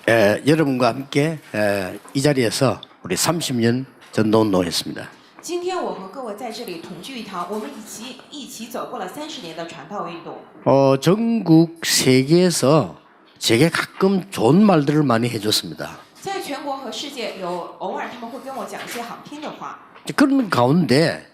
여러분과 함께 이 자리에서 우리 30년 전도운동을 했습니다. 今天我和各位在这里同聚一堂，我们一起走过了30年的传道运动。 전국 세계에서 제게 가끔 좋은 말들을 많이 해줬습니다. 在全国和世界有偶尔他们会跟我讲一些好听的话。 그런 가운데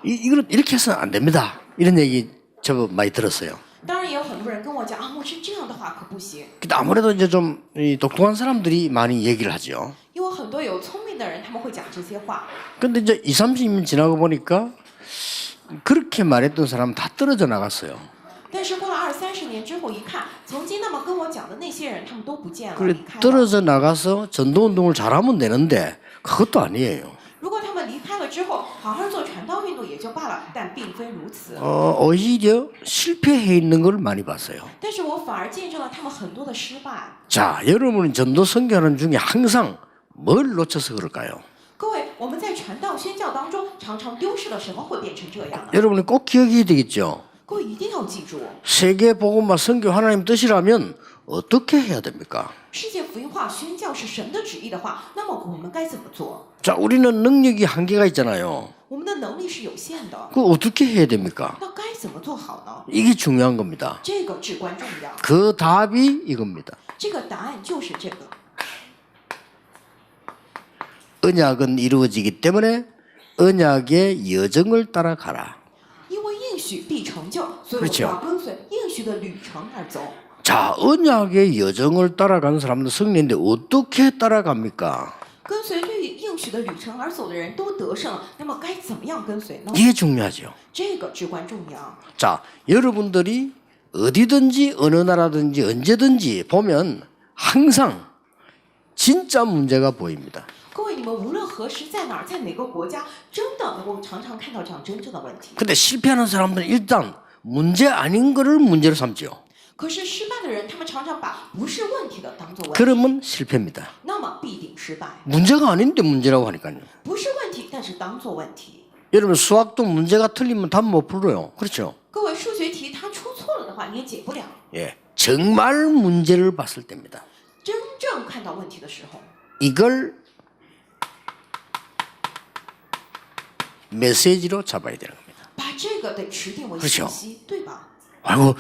이걸 이렇게 해서는 안 됩니다. 이런 얘기 저 많이 들었어요. 当然也有很多人跟我讲啊，牧师这样的话可不行。 근데 아무래도 이제 좀 똑똑한 사람들이 많이 얘기를 하죠. 因为很多有聪明的人他们会讲这些话。 근데 이제 20-30년 지나고 보니까 그렇게 말했던 사람 다 떨어져 나갔어요. 但是过了20-30年之后一看，曾经那么跟我讲的那些人，他们都不见了， 그래 离开了。 떨어져 나가서 전도운동을 잘하면 되는데 그것도 아니에요. 如果他们离开了之后，好好做传道运动也就罢了，但并非如此。 오히려 실패해 있는 걸 많이 봤어요. 但是我反而见证了他们很多的失败。 자, 여러분은 전도 선교하는 중에 항상 뭘 놓쳐서 그럴까요? 各位，我们在传道宣教当中，常常丢失了什么会变成这样呢？ 여러분이 꼭 기억해야 되겠죠. 各位一定要记住， 세계 복음화 선교 하나님 뜻이라면 어떻게 해야 됩니까? 世界福音化宣教是神的旨意的话，那么我们该怎么做？ 자, 우리는 능력이 한계가 있잖아요. 我们的能力是有限的， 그 어떻게 해야 됩니까? 那该怎么做好呢？ 이게 중요한 겁니다. 这个至关重要， 그 답이 이겁니다. 这个答案就是这个。 언약은 이루어지기 때문에 언약의 여정을 따라가라. 因为应许必成就，所以我们 그렇죠 要跟随应许的旅程而走。 자, 언약의 여정을 따라가는 사람도 승리인데 어떻게 따라갑니까? 跟随应许的旅程而走的人都得胜了，那么该怎么样跟随呢？ 이게 중요하죠. 这个至关重要。 자, 여러분들이 어디든지 어느 나라든지 언제든지 보면 항상 진짜 문제가 보입니다. 各位，你们无论何时在哪儿，在哪个国家，真的能够常常看到这样真正的问题。 근데 실패하는 사람들은 일단 문제 아닌 거를 문제로 삼죠. 可是失败的人，他们常常把不是问题的当做问题， 그러면 실패입니다. 那么必定失败。 문제가 아닌데 문제라고 하니까요. 不是问题，但是当做问题。 여러분 수학도 문제가 틀리면 답 못 풀어요. 그렇죠? 各位，数学题它出错了的话，你也解不了。 예, 정말 문제를 봤을 때입니다. 真正看到问题的时候， 이걸 메시지로 잡아야 되는 겁니다. 把这个得持定为信息，对吧？ 아이고,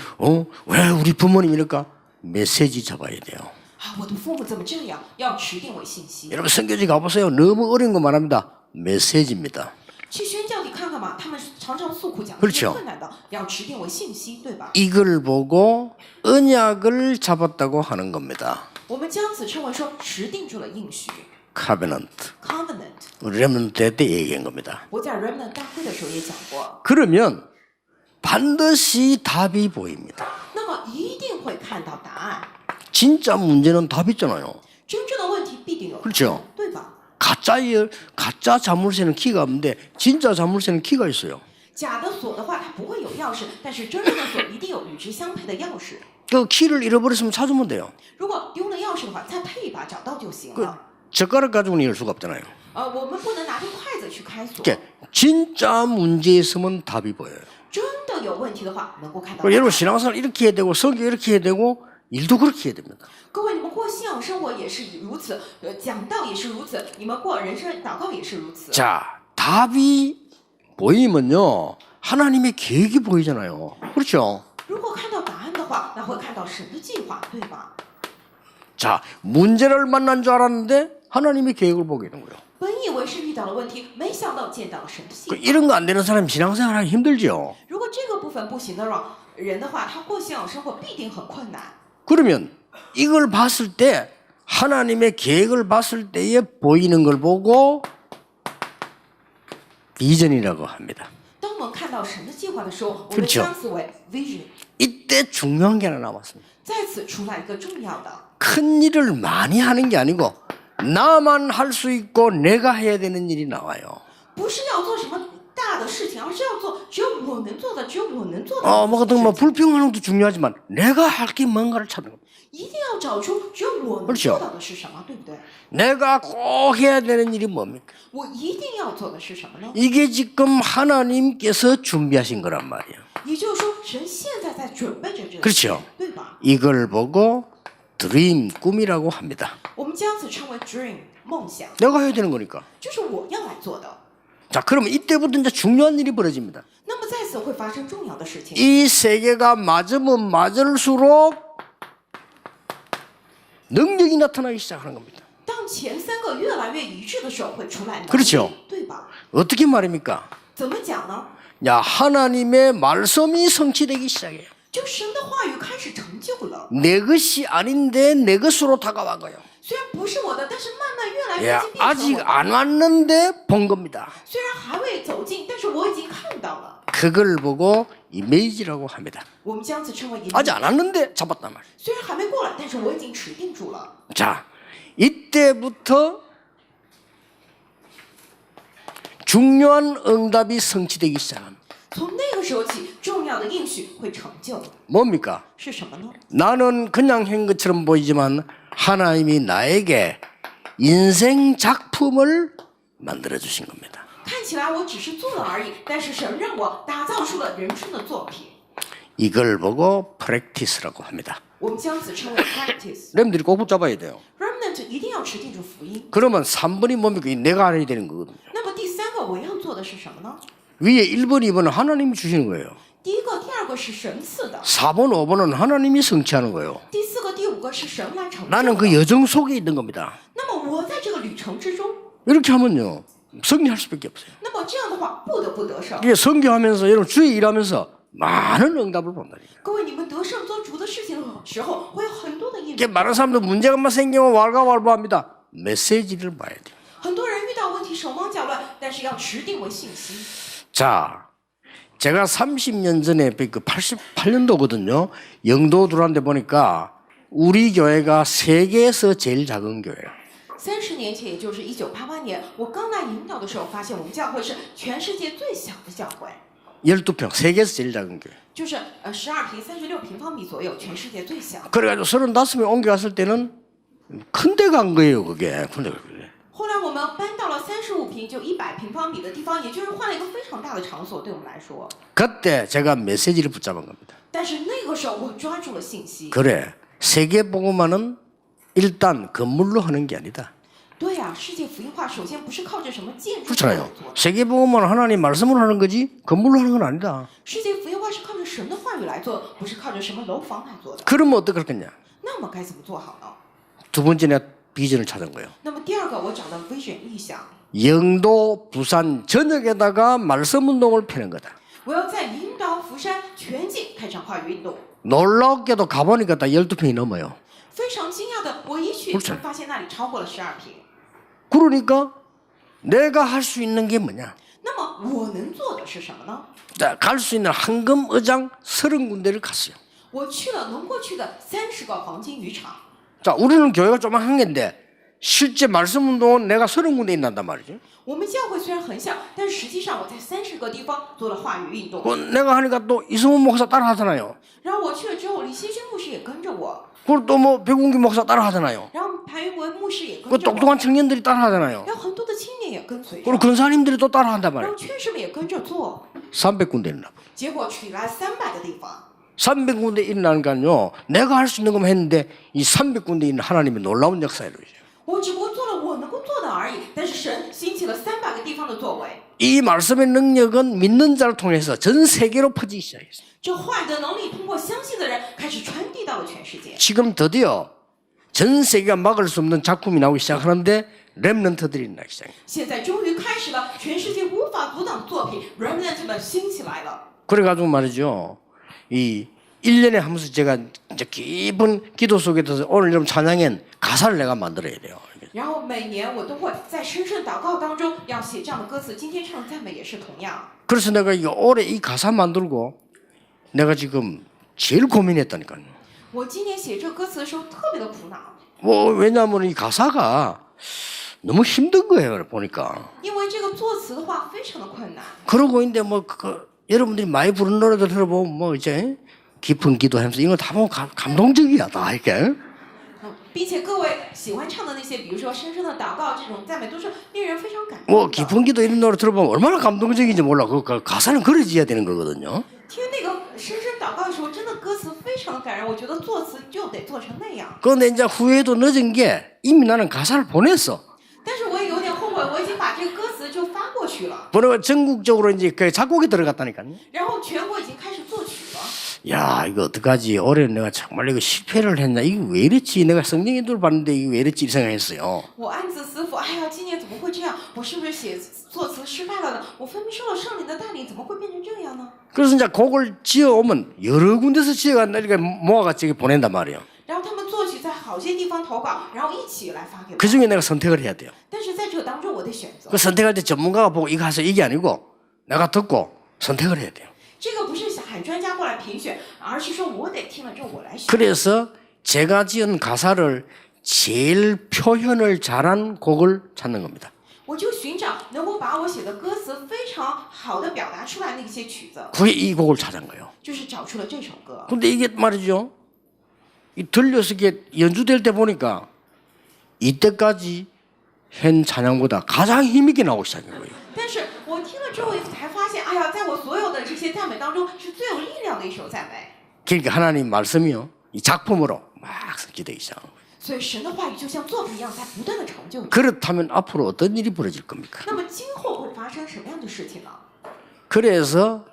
왜 우리 부모님 이럴까? 메시지 잡아야 돼요. 啊，我的父母怎么这样？要持定为信息。 여러분 선교지 가보세요. 너무 어려운 거 말합니다. 메시지입니다. 去宣教里看看嘛，他们常常诉苦讲这 그렇죠 些困难的，要持定为信息，对吧？ 이걸 보고 언약을 잡았다고 하는 겁니다. 我们将此称为说持定住了应许 Covenant.（covenant）。 우리 렘넌트 때 얘기한 겁니다. 我在 Remnant 大会的时候也讲过， 그러면 반드시 답이 보입니다. 那么一定会看到答案。 진짜 문제는 답 있잖아요. 真正的问题必定有答案， 그렇죠 对吧？ 가짜 자물쇠는 키가 없는데 진짜 자물쇠는 키가 있어요. 假的锁的话，它不会有钥匙，但是真正的锁一定有与之相配的钥匙。 그 키를 잃어버렸으면 찾으면 돼요. 如果丢了钥匙的话，再配一把找到就行 그 了。 젓가락 가지고는 열 수가 없잖아요. 我们不能拿着筷子去开锁。 그러니까 진짜 문제 있으면 답이 보여요. 真的有问题的话，能够看到答 여러분 案。 신앙생활 이렇게 해야 되고 성교 이렇게 해야 되고 일도 그렇게 해야 됩니다. 各位，你们过信仰生活也是如此，讲道也是如此，你们过人生祷告也是如此。 자, 답이 보이면요. 하나님의 계획이 보이잖아요. 그렇죠? 如果看到答案的话，那会看到神的计划，对吧？ 자, 문제를 만난 줄 알았는데 하나님의 계획을 보게 되는 거예요. 本以为是遇到了问题，没想到见到了神的计 그 划。 이런 거 안 되는 사람 신앙생활 하기 힘들죠. 如果这个部分不行的人的话，他过信仰生活必定很困难。 그러면 이걸 봤을 때 하나님의 계획을 봤을 때에 보이는 걸 보고 비전이라고 합니다. 当我们看到神的计划的时候，我们 그렇죠 将此为 vision。 이때 중요한 게 하나 남았습니다. 在此出来一个重要的， 큰 일을 많이 하는 게 아니고 나만 할 수 있고 내가 해야 되는 일이 나와요. 不是要做什么大的事情，而是要做只有我能做的，只有我能做的。 뭐든 불평하는 것도 중요하지만 내가 할 게 뭔가를 찾는 겁니다. 一定要找出只有我能 그렇죠 做到的是什么，对不对？ 내가 꼭 해야 되는 일이 뭡니까? 我一定要做的是什么呢？ 이게 지금 하나님께서 준비하신 거란 말이에요. 也就是说，神现在在准备着这个 그렇죠 对吧？ 이걸 보고 드림, 꿈이라고 합니다. 我们将此称为 dream 梦想， 내가 해야 되는 거니까. 就是我要来做的。 자, 그러면 이때부터 이제 중요한 일이 벌어집니다. 那么在此会发生重要的事情。 이 세 개가 맞으면 맞을수록 능력이 나타나기 시작하는 겁니다. 当前三个越来越一致的时候，会出来能力， 그렇죠 对吧？ 어떻게 말입니까? 怎么讲呢？ 야, 하나님의 말씀이 성취되기 시작해요. 就神的话语开始成就了。 내 것이 아닌데 내 것으로 다가와가요. 虽然不是我的，但是慢慢越来越 야, 接近变成 아직 我的。 안 왔는데 본 겁니다. 虽然还未走近，但是我已经看到了。 그걸 보고 이미지라고 합니다. 我们将此称为 아직 안 왔는데 잡았단 말이에요. 虽然还没过来，但是我已经持定住了。 자, 이때부터 중요한 응답이 성취되기 시작합니다. 从那个时候起，重要的应许会成就。 뭡니까? 是什么呢？ 나는 그냥 한 것처럼 보이지만 하나님이 나에게 인생 작품을 만들어 주신 겁니다. 看起来我只是做了而已，但是神让我打造出了人生的作品。 이걸 보고 프랙티스라고 합니다. 我们将此称为 practice。 여러분들이 꼭 붙잡아야 돼요. remnant 一定要持定住福音。 그러면 3번이 뭡니까? 내가 알아야 되는 거거든요. 那么第三个我要做的是什么呢？ 위에 1번, 2번은 하나님이 주시는 거예요. 第一个、第二个是神赐的， 4번, 5번은 하나님이 성취하는 거예요. 第四个、第五个是神来成就 나는 的。 그 여정 속에 있는 겁니다. 那么我在这个旅程之中， 이렇게 하면요. 승리할 수밖에 없어요. 那么这样的话不得不得胜。 이게 선교하면서 여러분 주의 일하면서 많은 응답을 본다니까. 各位，你们得胜做主的事情的时候，会有很多的应 이게 许。 많은 사람들 문제가만 생기면 왈가왈부합니다. 메시지를 봐야 돼요. 很多人遇到问题手忙脚乱，但是要持定为信心。 자, 제가 30년 전에 그 88년도거든요. 영도 들어왔는데 보니까 우리 교회가 세계에서 제일 작은 교회예요. 30年前，也就是1988年，我刚来引导的时候，发现我们教会是全世界最小的教会， 12평, 세계에서 제일 작은 교회. 就是12平36平方米左右，全世界最小。 그래가지고 35명 옮겨갔을 때는 큰 데 간 거예요, 그게. 근데 后来我们搬到了35平，就100平方米的地方，也就是换了一个非常大的场所，对我们来说。 그때 제가 메시지를 붙잡은 겁니다. 但是那个时候，我抓住了信息。 그래, 세계복음화는 일단 건물로 하는 게 아니다. 对呀、世界福音化首先不是靠着什么建筑来 그렇잖아요. 做， 세계복음화는 하나님 말씀으로 하는 거지 건물로 하는 건 아니다. 世界福音化是靠着神的话语来做，不是靠着什么楼房来做的。 그러면 어떡하겠냐? 那么该怎么做好呢？ 두 번째 내가 비전을 찾은 거예요. 那么第二个，我找到 vision 意向， 영도, 부산 전역에다가 말씀 운동을 펴는 거다. 我要在引导福山全境开展话语运动。 놀랍게도 가보니까 다 12평이 넘어요. 非常惊讶的，我一去 그렇죠 就发现那里超过了12平。 그러니까 내가 할 수 있는 게 뭐냐? 那么我能做的是什么呢？ 갈 수 있는 황금 의장 30군데를 갔어요. 我去了能过去的30个黄金渔场。 자, 우리는 교회가 조그만 게인데 실제 말씀 운동은 내가 30군데 있는단 말이죠. 我们教会虽然很小，但是实际上我在30个地方做了话语运动。 그 내가 하니까 또 이승훈 목사 따라 하잖아요. 然后我去了之后，李希勋牧师也跟着我， 그리고 또 뭐 백운기 목사 따라 하잖아요. 然后潘云文牧师也 그 跟着我， 똑똑한 청년들이 따라 하잖아요. 然后很多的青年也跟随着 그리고 ， 근사님들이 또 따라 한단 然 말이에요. 后劝士们也跟着做， 300군데 일어나. 结果取来300个地方。 300군데 일어나니까요. 내가 할 수 있는 것만 했는데 이 300군데 있는 하나님의 놀라운 역사를 이루어요. 我只不过做了我能够做的而已，但是神兴起了300个地方的作为。 이 말씀의 능력은 믿는 자를 통해서 전 세계로 퍼지기 시작했어요. 这话语的能力通过相信的人开始传递到了全世界。 지금 드디어 전 세계가 막을 수 없는 작품이 나오기 시작하는데 렘넌트들이 나기 시작해요. 现在终于开始了，全世界无法阻挡的作品 remnant 们兴起来了。 그래가지고 말이죠. 이 1년에 한 번씩 제가 이제 깊은 기도 속에 들어서 오늘 여러분 찬양엔 가사를 내가 만들어야 돼요. 然后每年我都会在深深祷告当中要写这样的歌词，今天唱的赞美也是同样。 그래서 내가 올해 이 가사 만들고 내가 지금 제일 고민했다니까요. 我今年写这个歌词的时候特别的苦恼， 뭐 왜냐하면 이 가사가 너무 힘든 거예요. 보니까. 因为这个作词的话非常的困难。 그러고 있는데 뭐 여러분들이 많이 부른 노래들 들어보면 뭐 이제 깊은 기도하면서 이거 다 보면 감동적이야 다 이렇게. 并且各位喜欢唱的那些，比如说深深的祷告这种赞美，都是令人非常感 뭐 动的。 깊은 기도 이런 노래 들어보면 얼마나 감동적인지 몰라. 그 가사는 그려져야 되는 거거든요. 听那个深深祷告的时候，说真的歌词非常的感人，我觉得作词就得做成那样。 그런데 이제 후회도 늦은 게 이미 나는 가사를 보냈어. 但是我也有点后悔，我已经把这个歌词就发过去了， 보내고 전국적으로 이제 그 작곡이 들어갔다니까요. 然后全国已经开始作曲了。 야, 이거 어떡하지? 올해 내가 정말 이거 실패를 했나? 이거 왜 이랬지? 내가 성경에도 봤는데 이거 왜 이랬지? 생각했어요. 我暗自思服，哎呀，今年怎么会这样？我是不是写作词失败了呢？我分明受了圣灵的带领，怎么会变成这样呢？ 그래서 이제 곡을 지어오면 여러 군데서 지어간다 이렇게 모아가지고 이렇게 보낸단 말이에요. 然后他们作曲在好些地方投稿，然后一起来发给我。 그 중에 내가 선택을 해야 돼요. 但是在这个当中，我得选择 그 。 선택할 때 전문가가 보고 이거 하세요 이게 아니고 내가 듣고 선택을 해야 돼요. 这个不是喊专家过来评选，而是说我得听了之后我来选。 그래서 제가 지은 가사를 제일 표현을 잘한 곡을 찾는 겁니다. 我就寻找能够把我写的歌词非常好的表达出来的一些曲子， 그게 이 곡을 찾은 거예요. 就是找出了这首歌。 근데 이게 말이죠. 이 들려서 이게 연주될 때 보니까 이때까지 한 찬양보다 가장 힘있게 나오기 시작한 거예요. 但是我听了之后才发现，哎呀，在我所有的这些赞美当中，是最有力量的一首赞美。 그러니까 하나님 말씀이요. 이 작품으로 막 성취되기 시작한 거예요. 所以神的话语就像作品一样，在不断的成就。 그렇다면 앞으로 어떤 일이 벌어질 겁니까? 那么今后会发生什么样的事情呢？ 그래서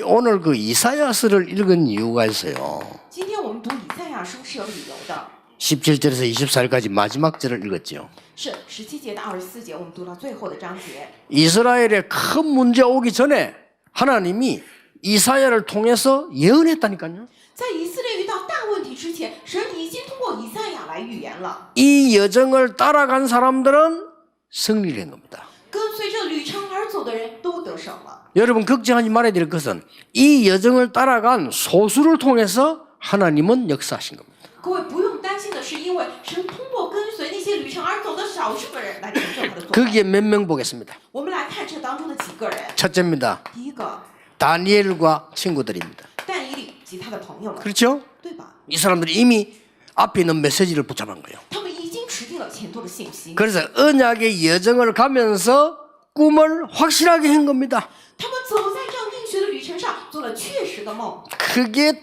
오늘 그 이사야서를 읽은 이유가 있어요. 今天我们读以赛亚书是有理由的， 17절에서 24절까지 마지막 절을 읽었죠. 是17节到24节，我们读到最后的章节。 이스라엘에 큰 문제 오기 전에 하나님이 이사야를 통해서 예언했다니까요. 在以色列遇到大问题之前，神已经通过以赛亚来预言了。 이 여정을 따라간 사람들은 승리를 한 겁니다. 跟随着旅程而走的人都得胜了。 여러분 걱정하지 말아야 될 것은 이 여정을 따라간 소수를 통해서 하나님은 역사하신 겁니다. 各位不用担心的是，因为神通过跟随那些旅程而走的少数的人来成就他的作为。 거기에 몇 명 보겠습니다. 我们来看这当中的几个人。 첫째입니다. 第一个， 다니엘과 친구들입니다. 但以理及他的朋友们， 그렇죠? 对吧？ 이 사람들이 이미 앞에 있는 메시지를 붙잡은 거예요. 他们已经持定了前头的信息， 그래서 언약의 여정을 가면서 꿈을 확실하게 한 겁니다. 他们走在这样应许的旅程上，做了确实的梦。 그게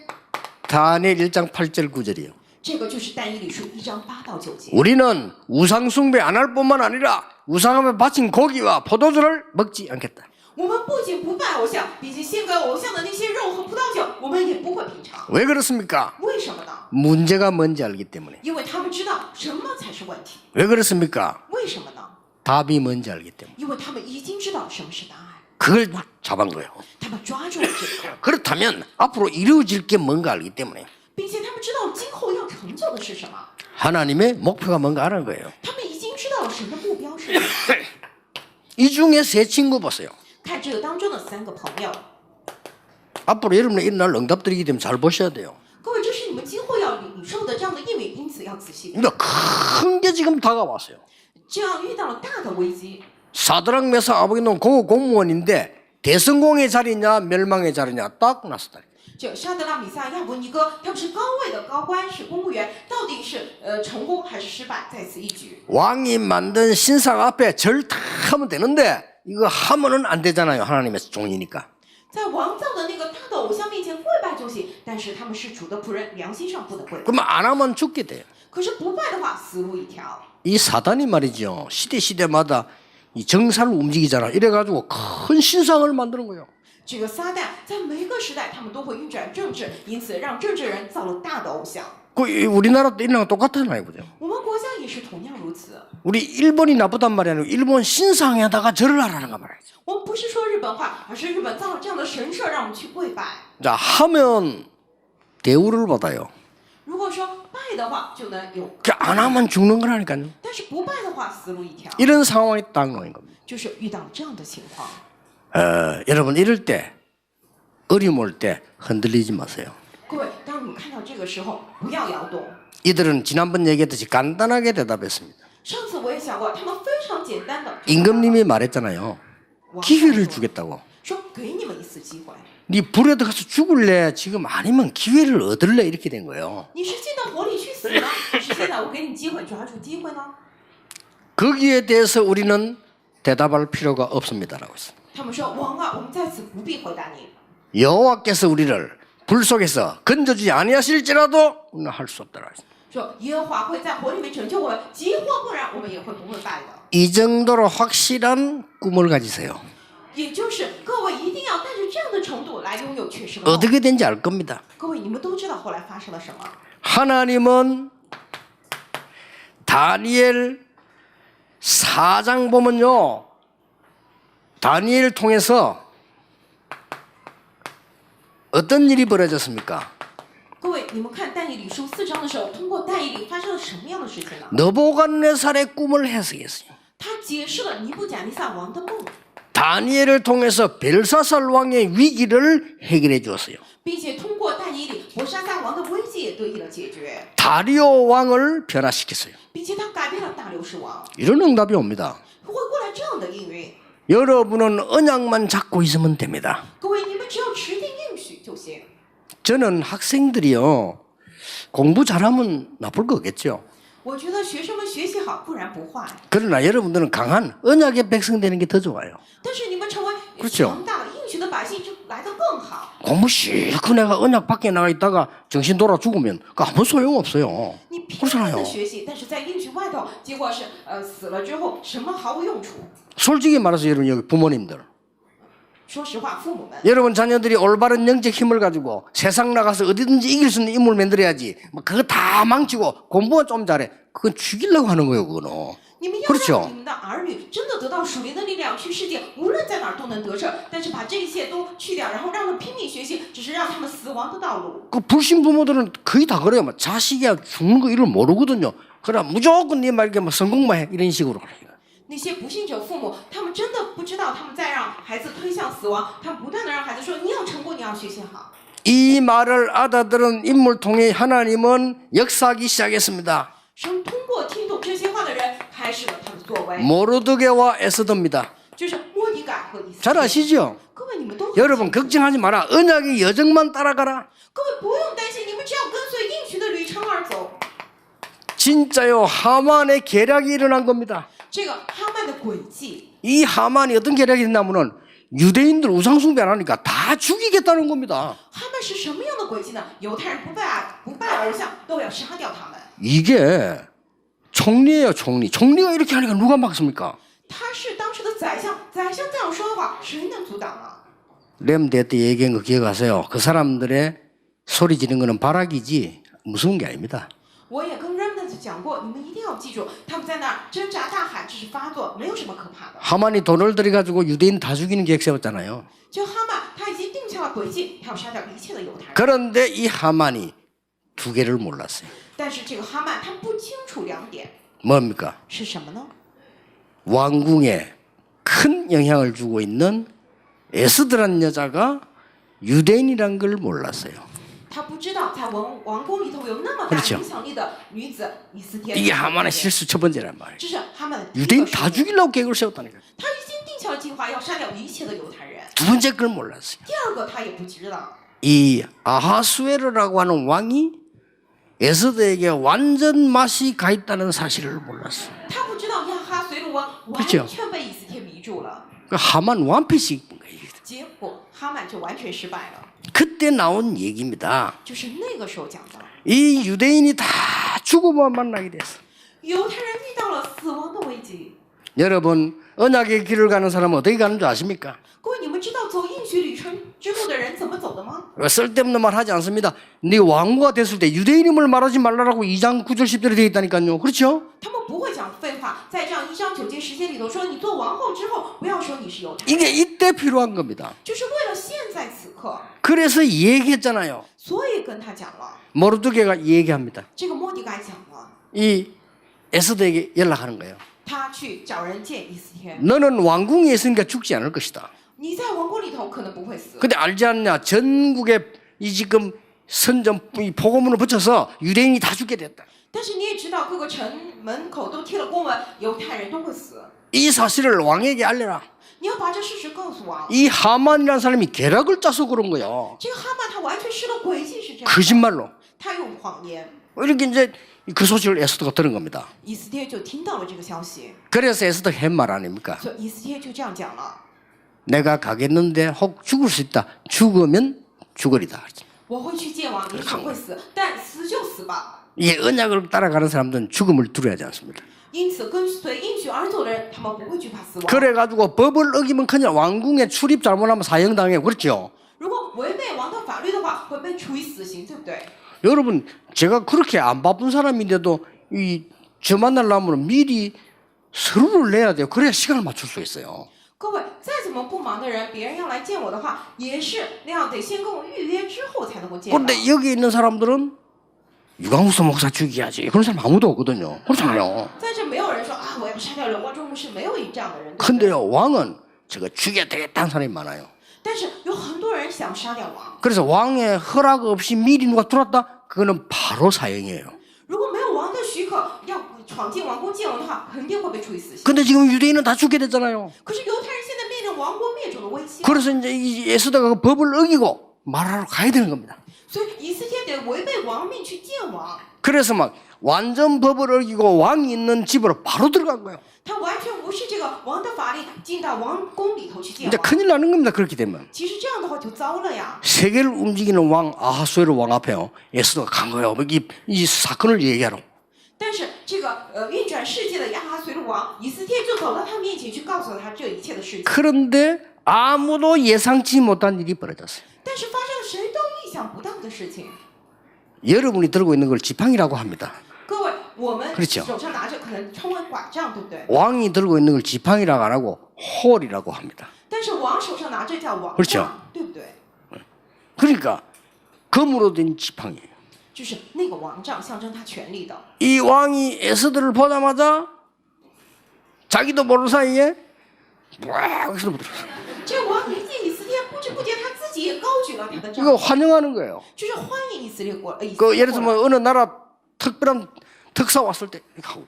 다니엘 1장 8절 9절이에요. 这个就是但以理书1章8到9节。 우리는 우상 숭배 안 할 뿐만 아니라 우상함에 바친 고기와 포도주를 먹지 않겠다. 我们不仅不拜偶像，并且献给偶像的那些肉和葡萄酒，我们也不会品尝。 왜 그렇습니까? 为什么呢？ 문제가 뭔지 알기 때문에. 因为他们知道什么才是问题。 왜 그렇습니까? 为什么呢？ 답이 뭔지 알기 때문에. 因为他们已经知道什么是答案， 그걸 잡은 거예요. 他们抓住了这个， 그렇다면 앞으로 이루어질 게 뭔가 알기 때문에 并且他们知道今后要成就的是什么， 하나님의 목표가 뭔가 아는 거예요. 他们已经知道了神的目标是什么。 이 중에 세 친구 보세요. 看这个当中的3个朋友， 앞으로 여러분의 일어날 응답들이기 때문에 잘 보셔야 돼요. 各位，这是你们今后要领受的这样的应允，因此要仔细。 그러니까 큰 게 지금 다가왔어요. 这样遇到了大的危機， 사드락 메사 아버기는 고급 공무원인데 대성공의 자리냐 멸망의 자리냐 딱 났었다. 这沙德拉、米撒、亚伯尼哥，他们是高位的高官，是公务员，到底是成功还是失败，在此一举。 왕이 만든 신상 앞에 절 다 하면 되는데 이거 하면은 안 되잖아요. 하나님의 종이니까. 在王造的那个大的偶像面前跪拜就行，但是他们是主的仆人，良心上不能跪拜。 그러면 안 하면 죽게 돼요. 可是不拜的话，死路一条。 이 사단이 말이죠. 시대마다 이 정사를 움직이잖아. 이래가지고 큰 신상을 만드는 거예요. 这个撒旦在每个时代，他们都会运转政治，因此让政治人造了大的偶像。 그 우리나라도 일어나는 똑같잖아요, 그죠? 我们国家也是同样如此。 우리 일본이 나쁘단 말이 아니고 일본 신상에다가 절을 하라는 거 말이에요. 我们不是说日本坏，而是日本造了这样的神社，让我们去跪拜。 자, 하면 대우를 받아요. 如果说拜的话，就能有； 안 하면 죽는 거라니까요. 但是不拜的话，死路一条。 이런 상황이 딱 놓인 겁니다. 就是遇到这样的情况。 여러분 이럴 때 어려움 올 때 흔들리지 마세요. 各位，当你们看到这个时候，不要摇动。 이들은 지난번 얘기했듯이 간단하게 대답했습니다. 上次我也想过，他们非常简单的 임금님이 말했잖아요. 기회를 주겠다고. 说给你们一次机会。 네 불에 들어가서 죽을래? 지금 아니면 기회를 얻을래? 이렇게 된 거예요. 你是进到火里去死呢，还是现在我给你机会抓住机会呢？ 거기에 대해서 우리는 대답할 필요가 없습니다라고 했어요. 他们说王啊，我们在此不必回答你， 여호와께서 우리를 불 속에서 건져주지 아니하실지라도 우리는 할 수 없더라. 说耶和华会在火里面拯救我们，即或不然，我们也会不会败的。 이 정도로 확실한 꿈을 가지세요. 也就是各位一定要带着这样的程度来拥有确实的梦。 어떻게 된지 알 겁니다. 各位，你们都知道后来发生了什么？ 하나님은 다니엘 4장 보면요. 다니엘 통해서 어떤 일이 벌어졌습니까? 各位，你们看但以理书4章的时候，通过但以理发生了什么样的事情呢？ 느부갓네살의 꿈을 해석했어요. 他解释了尼布甲尼撒王的梦， 다니엘을 통해서 벨사살 왕의 위기를 해결해 주었어요. 并且通过但以理，伯沙撒王的危机也得以了解决， 다리오 왕을 변화시켰어요. 并且他改变了大流士王， 이런 응답이 옵니다. 会过来这样的应允。 여러분은 언약만 잡고 있으면 됩니다. 各位，你们只要持定应许就行。 저는 학생들이요. 공부 잘하면 나쁠 거겠죠. 我觉得学生们学习好固然不坏， 그러나 여러분들은 강한 언약의 백성 되는 게 더 좋아요. 但是你们成为 그렇죠 强大应许的百姓，就来得更好。 공부 실컷 내가 언약 밖에 나가 있다가 정신 돌아 죽으면 그 아무 소용 없어요. 你拼命 그렇잖아요. 的学习，但是在应许外头，结果是死了之后什么毫无用处。 솔직히 말해서 여러분 여기 부모님들, 说实话，父母们， 여러분 자녀들이 올바른 영적 힘을 가지고 세상 나가서 어디든지 이길 수 있는 인물 만들어야지. 뭐 그거 다 망치고 공부만 좀 잘해. 그건 죽이려고 하는 거예요, 그거는. 你们要 그렇죠 让你们的儿女真的得到属灵的力量，去世界无论在哪儿都能得胜。但是把这一切都去掉，然后让他们拼命学习，只是让他们死亡的道路。 그 불신 부모들은 거의 다 그래요. 막 자식이 죽는 거 이걸 모르거든요. 그러나 무조건 네 말게 뭐 성공만 해 이런 식으로 그래요. 那些不信者父母，他们真的不知道，他们在让孩子推向死亡，他们不断的让孩子说：“你要成功，你要学习好。” 이 말을 알아들은 인물 통해 하나님은 역사하기 시작했습니다. 神通过听懂这些话的人，开始了他的作为， 모르드게와 에스더입니다. 就是莫迪改和以斯 잘 帖。 아시죠? 各位，你们都很 여러분 걱정하지 마라. 언약의 여정만 따라가라. 各位不用担心，你们只要跟随应许的旅程而走。 진짜요. 하만의 계략이 일어난 겁니다. 这个哈曼的诡计， 이 하만이 어떤 계략이 있냐면은 유대인들 우상숭배 안 하니까 다 죽이겠다는 겁니다. 哈曼是什么样的诡计呢？犹太人不拜偶像，都要杀掉他们。 이게 총리예요, 총리. 총리가 이렇게 하니까 누가 막습니까? 他是当时的宰相，宰相这样说的话，谁能阻挡呢？ 렘대 때 얘기한 거 기억하세요? 그 사람들의 소리 지르는 거는 발악이지 무서운 게 아닙니다. 我也跟 Remnant 讲过，你们一定要记住，他们在那儿挣扎大喊，这是发作，没有什么可怕的。 하만이 돈을 들여가지고 유대인 다 죽이는 계획 세웠잖아요. 就哈曼，他已经定下了诡计，他要杀掉一切的犹太人。 그런데 이 하만이 두 개를 몰랐어요. 但是这个哈曼他不清楚两点 뭡니까? 是什么呢？ 왕궁에 큰 영향을 주고 있는 에스드라는 여자가 유대인이란 걸 몰랐어요. 他不知道在王宫里头有那么大 그렇죠 影响力的女子以斯帖。 이게 하만의 실수 첫 번째란 말이에요. 这是哈曼的第一 유대인 个 다 失误 죽이려고 계획을 세웠다니까요. 他已经定下了计划，要杀掉一切的犹太人。 두 번째 걸 몰랐어요. 第二个他也不知道， 이 아하수에르라고 하는 왕이 에스더에게 완전 맛이 가 있다는 사실을 몰랐어요. 他不知道亚哈随鲁王完 그렇죠 全被以斯帖迷住了， 그 하만 완패식 입은 거예요. 结果哈曼就完全失败了。 그때 나온 얘기입니다. 就是那个时候讲的， 이 유대인이 다 죽음만 만나게 됐어. 犹太人遇到了死亡的危机。 여러분 언약의 길을 가는 사람은 어떻게 가는 줄 아십니까? 各位，你们知道走应许旅程之路的人怎么走的吗？ 쓸데없는 말 하지 않습니다. 네 왕후가 됐을 때 유대인임을 말하지 말라라고 2장 9절 10절에 되어 있다니까요. 그렇죠? 他们不会讲废话，在这样1章9节10节里头说，你做王后之后，不要说你是犹太人， 이게 이때 필요한 겁니다. 就是为了现在此刻， 그래서 얘기했잖아요. 所以跟他讲了。 모르드게가 얘기합니다. 这个莫迪改讲了， 이 에스더에게 연락하는 거예요. 他去找人见以斯帖。 너는 왕궁에 있으니까 죽지 않을 것이다. 你在王宫里头可能不会死， 근데 알지 않냐? 전국에 이 지금 선전 이 복음문을 붙여서 유대인이 다 죽게 됐다. 但是你也知道，各个城门口都贴了公文，犹太人都会死。 이 사실을 왕에게 알려라. 你要把这事实告诉王。 이 하만이라는 사람이 계략을 짜서 그런 거예요. 这个哈曼他完全施了诡计，是这样的。 거짓말로. 他用谎言， 이렇게 이제 그 소식을 에스더가 들은 겁니다. 以斯帖就听到了这个消息， 그래서 에스더 한 말 아닙니까? 所以以斯帖就这样讲了。 내가 가겠는데 혹 죽을 수 있다. 죽으면 죽으리다. 我会去见王，也许会死，但死就死吧。 이 언약을 따라가는 사람들은 죽음을 두려워하지 않습니다. 因此，跟随应许而走的人，他们不会惧怕死亡。 그래가지고 법을 어기면커녕 왕궁에 출입 잘못하면 사형당해. 그렇죠? 如果违背王的法律的话，会被处以死刑，对不对？ 여러분 제가 그렇게 안 바쁜 사람인데도 저 만나려면 미리 서류를 내야 돼요. 그래야 시간을 맞출 수 있어요. 各位，再怎么不忙的人，别人要来见我的话，也是那样，得先跟我预约之后才能够见我。 그런데 여기 있는 사람들은 유광수 목사 죽여야지. 그런 사람 아무도 없거든요. 그렇잖아요. 在这没有人说啊，我要杀掉刘光忠牧师，没有这样的人。对不对 근데요 왕은 저거 죽여야 되겠다는 사람이 많아요. 但是有很多人想杀掉王。 그래서 왕의 허락 없이 미리 누가 들어왔다? 그거는 바로 사형이에요. 如果没有王的许可，要闯进王宫见王的话，肯定会被处以死刑。 근데 지금 유대인은 다 죽게 됐잖아요. 可是犹太人现在面临王国灭种的危机， 그래서 이제 이 에스더가 그 법을 어기고 말하러 가야 되는 겁니다. 所以以斯帖得违背王命去见王。 그래서 막 완전 법을 어기고 왕이 있는 집으로 바로 들어간 거예요. 他完全无视这个王的法令，进到王宫里头去见 이제 王。 큰일 나는 겁니다. 그렇게 되면. 其实这样的话就糟了呀。 세계를 움직이는 왕 아하수에로 왕 앞에요. 에스더가 간 거예요. 이 사건을 얘기하러. 但是这个运转世界的亚哈随鲁王以斯帖就走到他面前去告诉了他这一切的事情。 그런데 아무도 예상치 못한 일이 벌어졌어요. 但是发生了谁都意想不到的事情。 여러분이 들고 있는 걸 지팡이라고 합니다. 各位，我们 그렇죠 手上拿着可能称为拐杖，对不对？ 왕이 들고 있는 걸 지팡이라고 안 하고 홀이라고 합니다. 但是王手上拿着叫王 그렇죠 杖，对不对？ 그러니까 금으로 된 지팡이에요. 就是那个王杖象征他权力的。 이 왕이 에스더를 보자마자 자기도 모르는 사이에 막 에스더 들었어요. 这个王一见以斯帖，不知不觉他自己也高举了他的杖， 이거 환영하는 거예요. 就是欢迎以色列过以色 그 列 예를 过 들면 来。 어느 나라 특별한 특사 왔을 때 이렇게 하고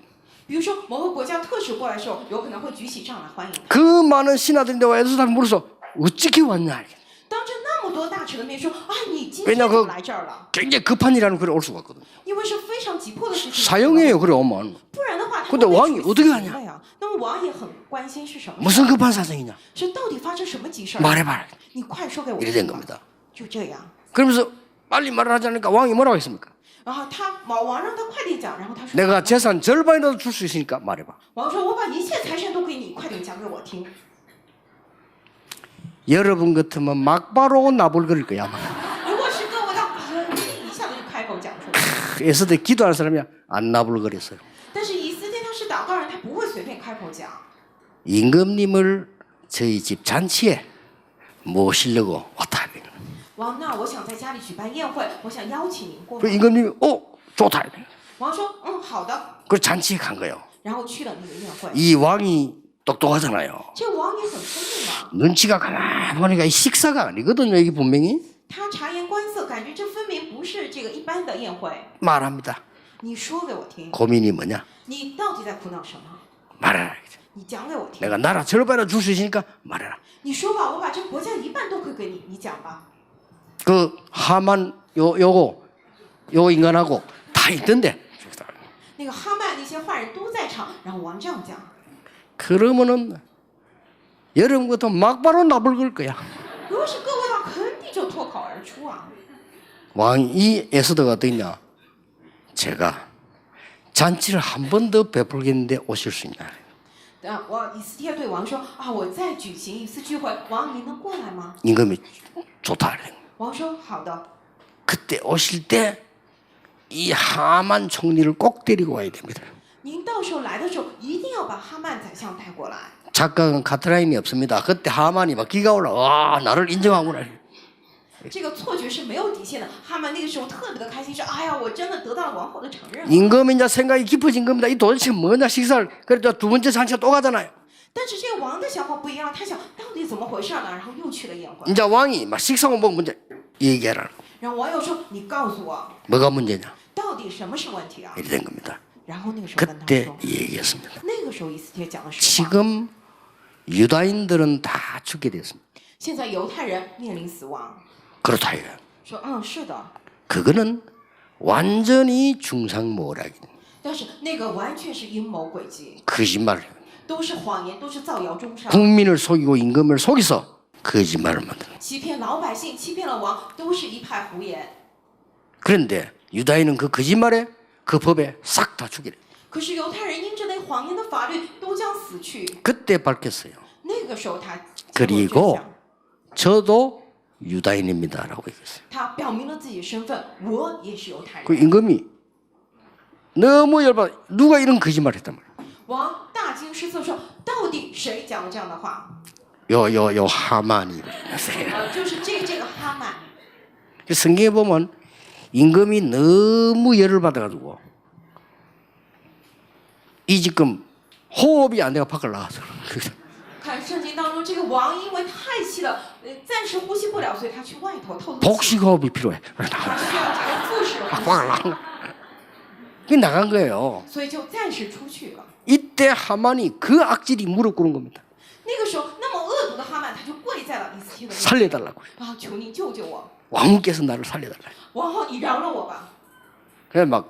比如说某个国家特使过来的时候，有可能会举起杖来欢迎他。 그 많은 신하들인데 와 에스더한테 물어서 어떻게 왔냐. 当着那么多大臣的面说啊，你今 왜냐 天怎 그 么来这儿了？ 굉장히 급한 일하는 글에 올 수가 없거든요. 因为是非常急迫的事情。 사형이에요. 그래 오면 不然的话，他 근데 会被 왕이 处 어떻게 死 하냐 了呀。那么王也很关心是什么事， 무슨 급한 사정이냐. 是到底发生什么急事儿？ 말해봐. 你快说给我 이래 听 된 吧。 겁니다. 就这样， 그러면서 빨리 말을 하지 않으니까 왕이 뭐라고 했습니까? 然后王让他快点讲，然后他说， 내가 재산 절반이라도 줄 수 있으니까 말해봐. 王说我把一切财产都给你，快点讲给我听。 여러분 같으면 막바로 나불거릴 거야 아마. 如果是各位，他肯定一下子就开口讲出来。 에스더 기도하는 사람이 안 나불거렸어요. 但是以斯帖他是祷告人，他不会随便开口讲。 임금님을 저희 집 잔치에 모시려고 왔다. 王，那我想在家里举办宴会，我想邀请您过 그 来。 임금님이 좋다. 王说，好的， 그 잔치에 간 거예요. 然后去了那个宴会。 이 왕이 똑똑하잖아요. 这个王也很聪明嘛， 눈치가 가만 보니까 이 식사가 아니거든요. 이게 분명히 他察言观色，感觉这分明不是这个一般的宴会。 말합니다. 你说给我听， 고민이 뭐냐? 你到底在苦恼什么？ 말해라. 你讲给我听。 내가 나라 절반을 줄 수 있으니까 말해라. 你说吧，我把这国家一半都可以给你，你讲吧。 그 하만 요거 인간하고 다 있던데. 那个哈曼那些坏人都在场，然后王这样讲。 그러면은 여러분부터 막바로 나불걸 거야. 如果是各位的话，肯定就脱口而出啊。 왕이 에스더가 어떠냐? 제가 잔치를 한 번 더 베풀겠는데 오실 수 있냐? 我以斯帖对王说啊，我再举行一次聚会，王您能过来吗？ 임금이 좋다. 王说好的。 그때 오실 때 이 하만 총리를 꼭 데리고 와야 됩니다. 您到时候来的时候，一定要把哈曼宰相带过来。 착각은 카트라인이 없습니다. 그때 하만이 막 기가 올라. 와 나를 인정하구나. 这个错觉是没有底线的。哈曼那个时候特别的开心，说：“哎呀，我真的得到了王后的承认了。” 임금이 이제 생각이 깊어진 겁니다. 이 도대체 뭐냐 식사를. 그래서 두 번째 잔치가 또 가잖아요. 但是这个王的想法不一样，他想到底怎么回事呢？然后又去了宴会。 이제 왕이 막 식사고 뭐 문제 얘기해라. 然后王又说：“你告诉我， 뭐가 문제냐? 到底什么是问题啊 이래 된 겁니다. ？”然后那个时候跟他 그때 说， 얘기했습니다. 那个时候以斯帖讲的实话。 지금 유다인들은 다 죽게 됐습니다. 现在犹太人面临死亡， 그렇다 이거예요. 说是的， 그거는 완전히 중상모략입니다. 但是那个完全是阴谋诡计， 거짓말을 해요. 都是谎言，都是造谣中伤， 국민을 속이고 임금을 속여서 거짓말을 만드는. 欺骗老百姓、欺骗了王，都是一派胡言。 그런데 유다인은 그 거짓말에 그 법에 싹 다 죽이래. 可是犹太人因着那谎言的法律，都将死去。 그때 밝혔어요. 那个时候他 그리고 저도 유다인입니다라고 얘기했어요. 他表明了自己的身份，我也是犹太 그 人。 임금이 너무 열받아. 누가 이런 거짓말을 했단 말이야. 王大惊失色说：“到底谁讲了这样的话？ 요 하만이. 就是这个哈曼。 성경에 보면 임금이 너무 열을 받아가지고 이 지금 호흡이 안 돼가 밖을 나가서 看圣经当中，这个王因为太气了，暂时呼吸不了，所以他去外头透透气。 복식 호흡이 필요해. 他需要这个腹式呼 꽉 吸， 나가. 그 나간 거예요. 所以就暂时出去了。 이때 하만이 그 악질이 무릎 꿇은 겁니다. 那个时候，那么恶毒的哈曼他就跪在了以斯帖的面前， 살려달라고. 啊，求你救救我， 왕후께서 나를 살려달라. 王后你饶了我吧。 그래 막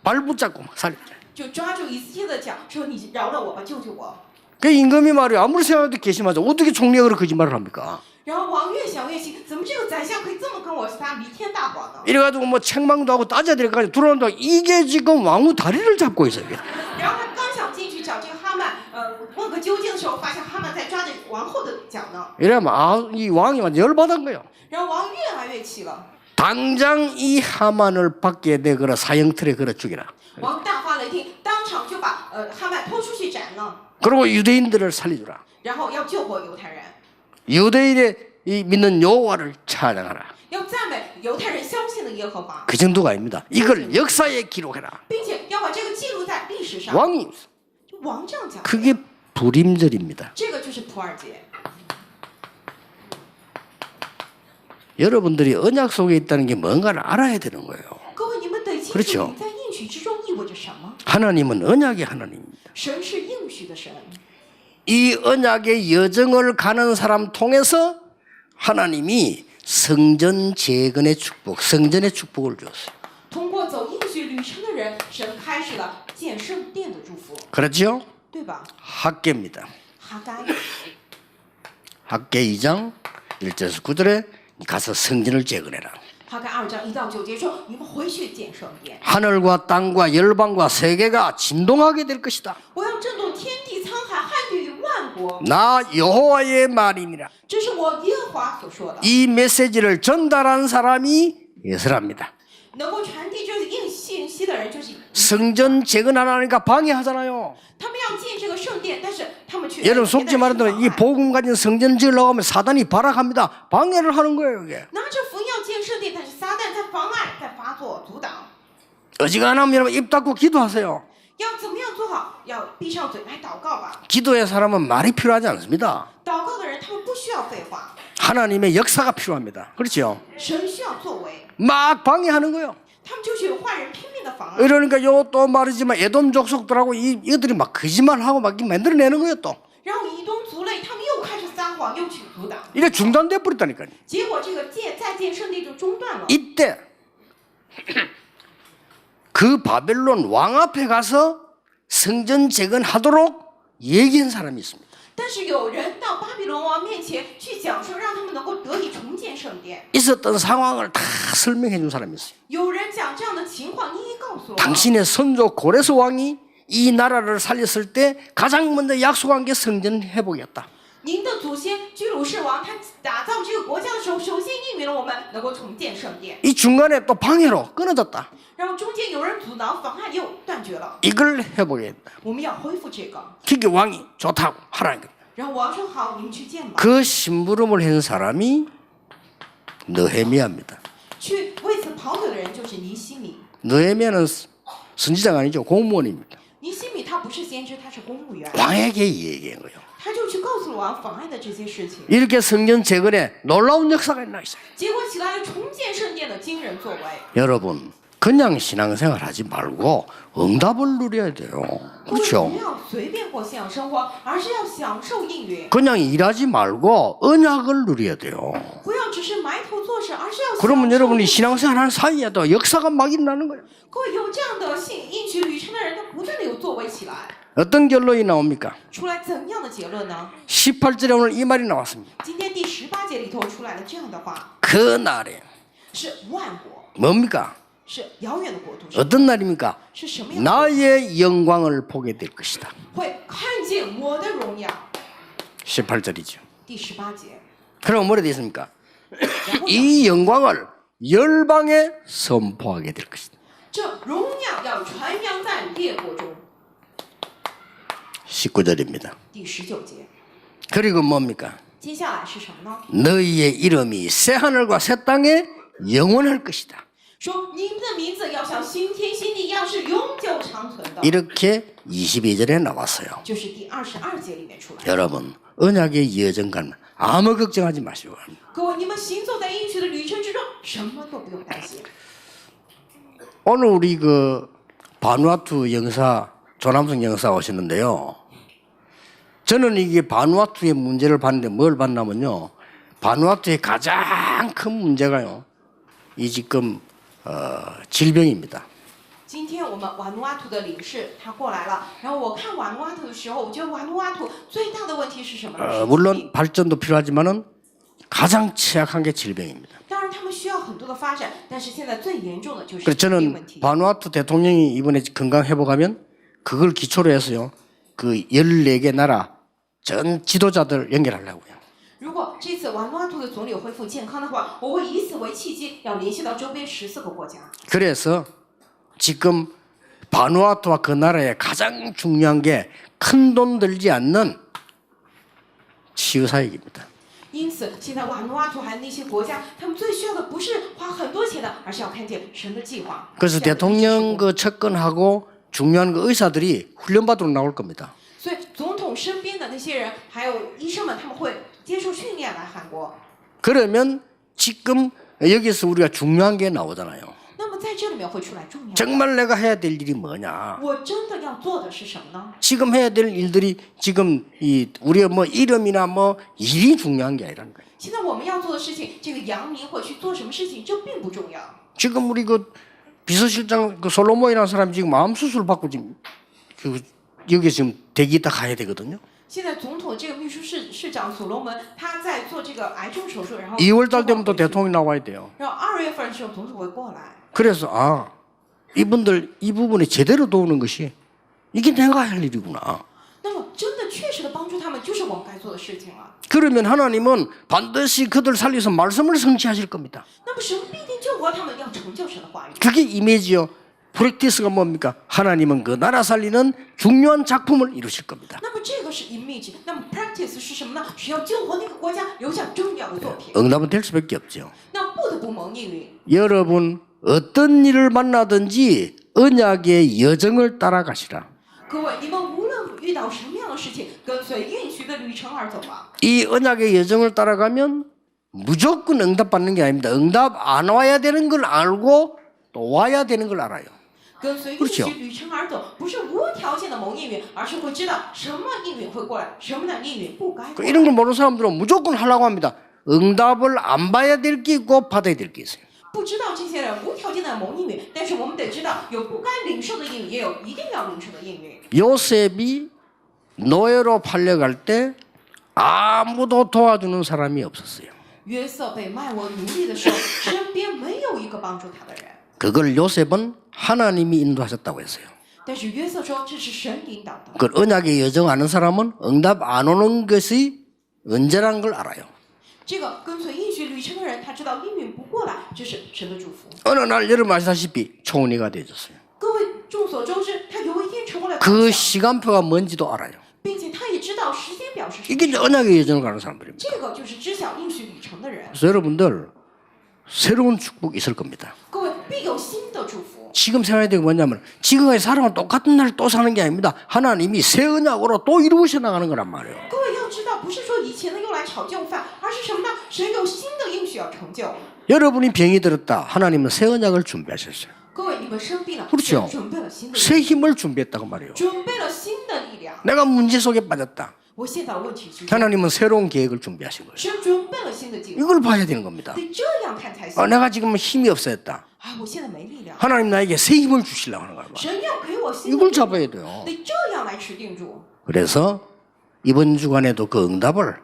발 붙잡고 막 살려달라. 就抓住以斯帖的脚，说你饶了我吧，救救我。 그 임금이 말이야 아무리 생각해도 괘씸하죠. 어떻게 총리가 그렇게 거짓말을 합니까? 然后王越想越气，怎么这个宰相可以这么跟我撒弥天大谎呢？ 이래가지고 뭐 책망도 하고 따져야 될 까지 들어온다. 이게 지금 왕후 다리를 잡고 있어요. 이게. 然后他刚想进去找这个哈曼，问个究竟的时候，发现哈曼在抓着王后的脚呢。 이러면 이 왕이 완전 열받은 거예요. 然后王越来越气了， 당장 이 하만을 밖에 내거라 사형틀에 걸어 죽이라. 王大发雷霆，当场就把哈曼拖出去斩了， 그리고 유대인들을 살려주라. 然后要救活犹太人， 유대인의 이 믿는 여호와를 찬양하라. 要赞美犹太人相信的耶和华， 그 정도가 아닙니다. 이걸 역사에 기록해라. 并且要把这个记录在历史上。 왕이 王这样讲， 그게 불임절입니다. 这个就是普尔节。 여러분들이 언약 속에 있다는 게 뭔가를 알아야 되는 거예요. 各位，你们得清楚 그렇죠 你在应许之中意味着什么。 하나님은 언약의 하나님입니다. 神是应许的神， 이 언약의 여정을 가는 사람 통해서 하나님이 성전 재건의 축복, 성전의 축복을 주었어요. 通过走应许旅程的人，神开始了建圣殿的祝福， 그렇죠? 对吧？ 학계입니다. 哈该， 학계 2장 1절에서 9절에 가서 성전을 재건해라. 哈该2章1到9节说：“你们回去建圣殿， 하늘과 땅과 열방과 세계가 진동하게 될 것이다. 我要震动天地沧海，汉地与万国。 나 여호와의 말이니라. 这是我耶和华所说的。 이 메시지를 전달한 사람이 예스랍니다. 能够传递这个应信息的人，就是 성전 재건하라니까 방해하잖아요. 他们要建这个圣殿，但是他们却 여러분 속지 말하면 이 복음 가진 성전 지으려고 하면 사단이 발악합니다. 방해를 하는 거예요. 이게. 拿着福音要建圣殿，但是撒旦在妨碍，在发作阻挡。 어지간하면 여러분 입 닫고 기도하세요. 要怎么样做好？要闭上嘴来祷告吧。 기도의 사람은 말이 필요하지 않습니다. 祷告的人，他们不需要废话， 하나님의 역사가 필요합니다. 그렇죠? 神需要作为， 막 방해하는 거예요. 他们就是有坏人拼命的妨碍。 이러니까 요 또 말이지만 에돔 족속들하고 이들이 막 거짓말하고 막 만들어내는 거예요 또. 然后以东族类，他们又开始撒谎，又去阻挡， 이게 중단돼 버렸다니까요. 结果这个再建圣殿就中断了。 이때 그 바벨론 왕 앞에 가서 성전 재건하도록 얘기한 사람이 있습니다. 但是有人到巴比伦王面前去讲说，让他们能够得以重建圣殿。 있었던 상황을 다 설명해 준 사람이 있어요. 有人讲这样的情况，一一告诉我。 당신의 선조 고레스 왕이 이 나라를 살렸을 때 가장 먼저 약속한 게 성전 회복이었다. 您的祖先居鲁士王，他打造这个国家的时候，首先应允了我们能够重建圣殿。 이 중간에 또 방해로 끊어졌다. 然后中间有人阻挠妨碍，又断绝了。 이걸 회복해야겠다. 我们要恢复这个。 그게 왕이 좋다고 하라는 거예요. 然后王说好，你们去建吧。 그 심부름을 한 사람이 느헤미야입니다. 去为此跑腿的人就是尼希米。 느헤미야는 선지자가 아니죠. 공무원입니다. 尼希米他不是先知，他是公务员， 왕에게 얘기한 거예요. 他就去告诉了王妨碍的这些事情。 이렇게 성전 재건에 놀라운 역사가 일어나 있어요. 结果起来了重建圣殿的惊人作为。 여러분 그냥 신앙생활 하지 말고 응답을 누려야 돼요. 各位 그렇죠? 不要随便过信仰生活，而是要享受应允。 그냥 일하지 말고 언약을 누려야 돼요. 不要只是埋头做事，而是要享受。 그러면 여러분이 신앙생활 하는 사이에도 역사가 막 일어나는 거예요. 各位有这样的信应许旅程的人，他不断的有作为起来。 어떤 결론이 나옵니까? 出来怎样的结论呢？ 18절에 오늘 이 말이 나왔습니다. 今天第18节里头出来了这样的话： 그 날에 是万国， 뭡니까? 是遥远的国度， 어떤 날입니까? 是什么样的？ 나의 영광을 보게 될 것이다. 会看见我的荣耀。 18절이죠. 第18节， 그럼 뭐라 되어 있습니까? 然后呢 이 영광을 열방에 선포하게 될 것이다. 这荣耀要传扬在列国中。 19절입니다. 第19节， 그리고 뭡니까? 接下来是什么呢？ 너희의 이름이 새 하늘과 새 땅에 영원할 것이다. 说你们的名字要像新天新地一样是永久长存的， 이렇게 22절에 나왔어요. 就是第22节里面出来。 여러분 언약의 여정간 아무 걱정하지 마시고 各位，你们行走在应许的旅程之中，什么都不用担心。 오늘 우리 그 바누아투 영사 조남성 영사 오시는데요. 저는 이게 바누아투의 문제를 봤는데 뭘 봤냐면요. 바누아투의 가장 큰 문제가요. 이 지금 질병입니다. 今天我们瓦努阿图的领事他过来了，然后我看瓦努阿图的时候，我觉得瓦努阿图最大的问题是什么呢？是疾病 물론 발전도 필요하지만은 가장 취약한 게 질병입니다. 当然他们需要很多的发展，但是现在最严重的就是 그래서 疾病 저는 问题。 바누아투 대통령이 이번에 건강 회복하면 그걸 기초로 해서요. 그 14개 나라 전 지도자들 연결하려고요. 如果这次瓦努阿图的总理恢复健康的话，我会以此为契机，要联系到周边14个国家。 그래서 지금 바누아투와 그 나라의 가장 중요한 게 큰 돈 들지 않는 치유사역입니다. 因此，现在瓦努阿图还有那些国家，他们最需要的不是花很多钱的，而是要看见神的计划。 그래서 대통령 그 측근하고 중요한 그 의사들이 훈련받으러 나올 겁니다. 所以，总统身边的那些人，还有医生们，他们会接受训练来韩国。 그러면 지금 여기서 우리가 중요한 게 나오잖아요. 那么在这里面会出来重要的。 정말 내가 해야 될 일이 뭐냐? 我真的要做的是什么呢？ 지금 해야 될 일들이 지금 이 우리의 뭐 이름이나 뭐 일이 중요한 게 아니라는 거예요. 现在我们要做的事情，这个扬名或去做什么事情，这并不重要。 지금 우리 그 비서실장 그 솔로몬이라는 사람이 지금 마음 수술 받고 지금 그 여기 지금 대기 있다 가야 되거든요. 现在总统这个秘书市长所罗门，他在做这个癌症手术，然后 2월달 되면 또 대통령이 나와야 돼요. 然后2月份的时候总统会过来。 그래서 아 이분들 이 부분에 제대로 도우는 것이 이게 내가 할 일이구나. 那么真的确实的帮助他们，就是我们该做的事情了。 그러면 하나님은 반드시 그들 살려서 말씀을 성취하실 겁니다. 那么神必定救活他们，要成就神的话语。 그게 이미지요. 프랙티스가 뭡니까? 하나님은 그 나라 살리는 중요한 작품을 이루실 겁니다. 那么这个是 image，那么 practice 是什么呢？是要救活那个国家，留下重要的作品。 응답은 될 수밖에 없죠. 那不得不蒙应允。 여러분 어떤 일을 만나든지 언약의 여정을 따라가시라. 各位，你们无论遇到什么样的事情，跟随应许的旅程而走吧。 이 언약의 여정을 따라가면 무조건 응답받는 게 아닙니다. 응답 안 와야 되는 걸 알고 또 와야 되는 걸 알아요. 跟随应许旅程而走，不是无条件的蒙应允，而是会知道什么应允会过来，什么的应允不该过来。 이런 걸 모르는 사람들은 무조건 하려고 합니다. 응답을 안 봐야 될 게 있고 받아야 될 게 있어요. 不知道这些人无条件的蒙应允，但是我们得知道，有不该领受的应允，也有一定要领受的应允。 요셉이 노예로 팔려갈 때 아무도 도와주는 사람이 없었어요. 约瑟被卖为奴隶的时候，身边没有一个帮助他的人。 그걸 요셉은 하나님이 인도하셨다고 했어요. 但是约瑟说这是神引导的。 그 언약의 여정 아는 사람은 응답 안 오는 것이 언제란 걸 알아요. 这个跟随应许旅程的人，他知道应允不过来，这是神的祝福。 어느 날 여러분 아시다시피 총리가 되셨어요. 各位众所周知，他有一天成为了 그 宰相， 시간표가 뭔지도 알아요. 并且他也知道时间表是什么。 이게 이제 언약의 여정을 가는 사람들입니다. 这个就是知晓应许旅程的人。 그래서 여러분들 새로운 축복이 있을 겁니다. 各位必有新的祝福。 지금 생각해야 되는 게 뭐냐면 지금까지 살아온 똑같은 날 또 사는 게 아닙니다. 하나님이 새 언약으로 또 이루어져 나가는 거란 말이에요. 各位要知道，不是说以前的用来炒旧饭，而是什么呢？神有新的应许要成就。 여러분이 병이 들었다. 하나님은 새 언약을 준비하셨어요. 各位，你们生病了， 그렇죠 神准备了新的， 새 힘을 준비했다고 말이에요. 准备了新的力量。 내가 문제 속에 빠졌다. 我陷到问题之中， 하나님은 새로운 계획을 준비하신 거예요. 神准备了新的计划， 이걸 봐야 되는 겁니다. 得这样看才行。 내가 지금 힘이 없어졌다. 啊，我现在没力量， 하나님 나에게 새 힘을 주시려고 하는 거야. 神要给我新的 이걸 力量， 잡아야 돼요. 得这样来持定住。 그래서 이번 주간에도 그 응답을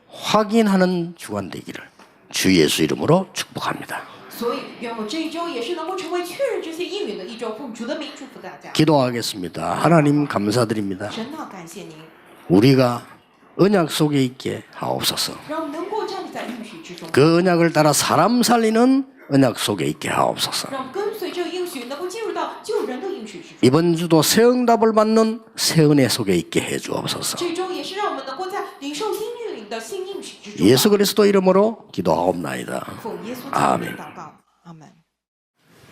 확인하는 주간 되기를 주 예수 이름으로 축복합니다. 所以，愿我这一周也是能够成为确认这些应允的一周，奉主的名祝福大家。 기도하겠습니다. 하나님 감사드립니다. 神啊，感谢您， 우리가 언약 속에 있게 하옵소서. 让我们能够站立在应许之中， 그 언약을 따라 사람 살리는 언약 속에 있게 하옵소서. 让跟随这个应许能够进入到救人的应许之中。 이번 주도 새 응답을 받는 새 은혜 속에 있게 해 주옵소서. 这周也是让我们能够在领受新应允的新应许之中。 예수 그리스도 이름으로 기도하옵나이다. 奉耶稣基督 아멘 的祷告，阿门。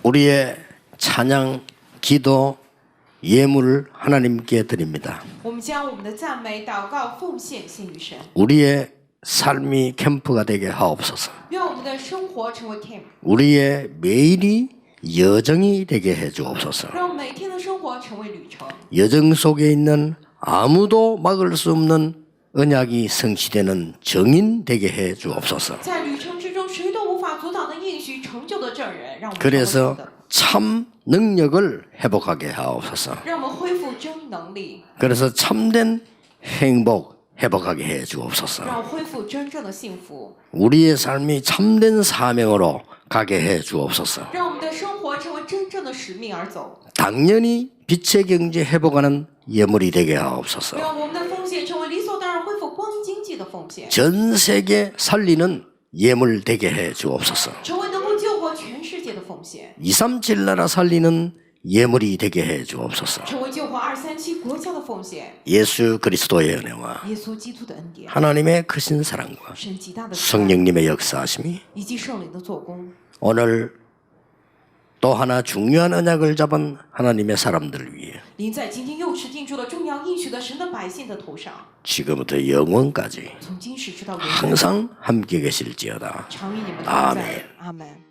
우리의 찬양, 기도, 예물을 하나님께 드립니다. 我们将我们的赞美、祷告、奉献献于神， 우리의 삶이 캠프가 되게 하옵소서. 愿我们的生活成为 camp， 우리의 매일이 여정이 되게 해 주옵소서. 让我们每天的生活成为旅程。 여정 속에 있는 아무도 막을 수 없는 언약이 성취되는 정인 되게 해 주옵소서. 在旅程之中，谁都无法阻挡的应许成就的证人，让我们成为 그래서 的， 참 능력을 회복하게 하옵소서. 让我们恢复真能力， 그래서 참된 행복 회복하게 해 주옵소서. 让我恢复真正的幸福， 우리의 삶이 참된 사명으로 가게 해 주옵소서. 让我们的生活成为真正的使命而走， 당연히 빛의 경제 회복하는 예물이 되게 하옵소서. 让我们的奉献成为理所当然恢复光阴经济的奉献， 전 세계 살리는 예물 되게 해 주옵소서. 成为能够救活全世界的奉献， 237 나라 살리는 예물이 되게 해 주옵소서. 成为救活237国家的奉献。 예수 그리스도의 은혜와 耶稣基督的恩典， 하나님의 크신 사랑과 神极大的慈爱 성령님의 역사하심이 以及圣灵的做工， 오늘 또 하나 중요한 언약을 잡은 하나님의 사람들을 위해 临在今天又持定住了重要应许的神的百姓的头上， 지금부터 영원까지 从今时直到永远， 항상 함께 계실지어다. 常与你们同 아멘 在。阿门。